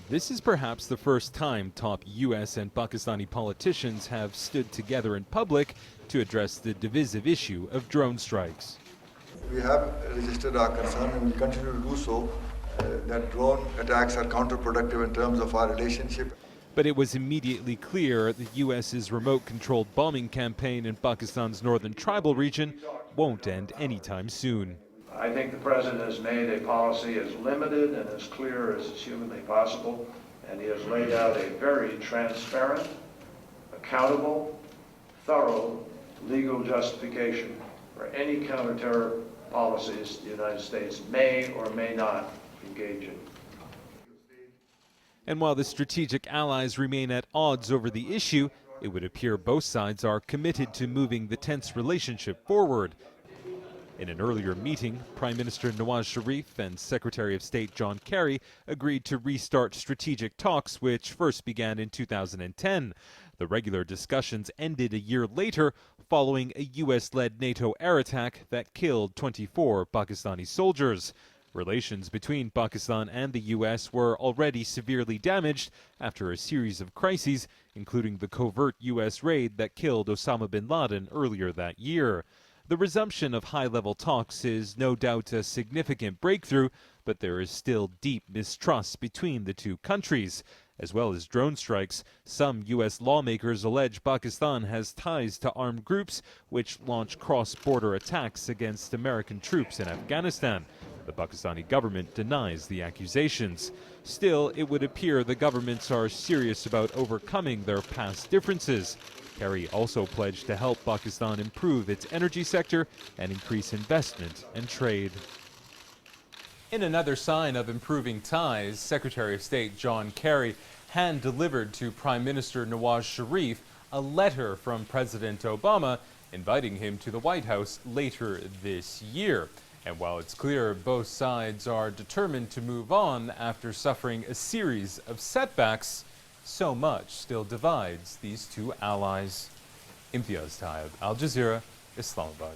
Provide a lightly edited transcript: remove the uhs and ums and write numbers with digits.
This is perhaps the first time top U.S. and Pakistani politicians have stood together in public to address the divisive issue of drone strikes. We have registered our concern and will continue to do so that drone attacks are counterproductive in terms of our relationship. But it was immediately clear the U.S.'s remote-controlled bombing campaign in Pakistan's northern tribal region won't end anytime soon. I think the president has made a policy as limited and as clear as is humanly possible, and he has laid out a very transparent, accountable, thorough legal justification for any counterterror policies the United States may or may not engage in. And while the strategic allies remain at odds over the issue, it would appear both sides are committed to moving the tense relationship forward. In an earlier meeting, Prime Minister Nawaz Sharif and Secretary of State John Kerry agreed to restart strategic talks, which first began in 2010. The regular discussions ended a year later following a U.S.-led NATO air attack that killed 24 Pakistani soldiers. Relations between Pakistan and the U.S. were already severely damaged after a series of crises, including the covert U.S. raid that killed Osama bin Laden earlier that year. The resumption of high-level talks is no doubt a significant breakthrough, but there is still deep mistrust between the two countries. As well as drone strikes, some U.S. lawmakers allege Pakistan has ties to armed groups which launch cross-border attacks against American troops in Afghanistan. The Pakistani government denies the accusations. Still, it would appear the governments are serious about overcoming their past differences. Kerry also pledged to help Pakistan improve its energy sector and increase investment and trade. In another sign of improving ties, Secretary of State John Kerry hand-delivered to Prime Minister Nawaz Sharif a letter from President Obama inviting him to the White House later this year. And while it's clear both sides are determined to move on after suffering a series of setbacks, so much still divides these two allies. Imtiaz, Tyab, Al Jazeera, Islamabad.